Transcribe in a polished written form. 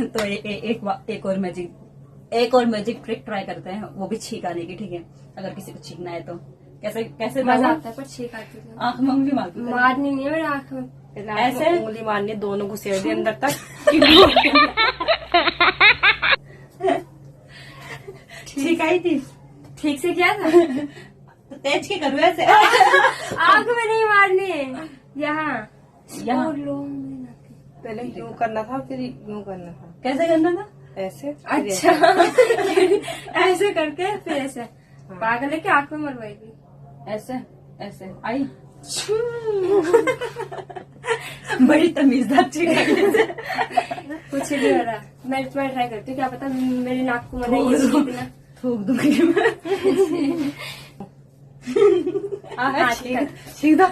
तो एक और मैजिक ट्रिक ट्राई करते हैं, वो भी छींक आने की। ठीक है, अगर किसी को छींकना है तो कैसे कैसे मजा आता है, पर छींक आती है। आंख में उंगली मारनी नहीं है मेरी आंख में, ऐसे उंगली मारनी, दोनों घुसे हुए अंदर तक। ठीक आई थी, ठीक से किया था। तो तेज के करूँ ऐसे। आंख में नहीं मारनी है, यहाँ यहाँ पहले यूं करना था, फिर यूं करना था। कैसे करना था? ऐसे। अच्छा। ऐसे करके फिर ऐसे पागल है कि आंख में मरवाएगी। ऐसे ऐसे आई। बड़ी तमीजदार छींक। कुछ नहीं हो रहा, मैं ट्राई करती हूँ, क्या पता मेरी नाक को मना थूक दूंगी मैं। हाँ, छींक दो।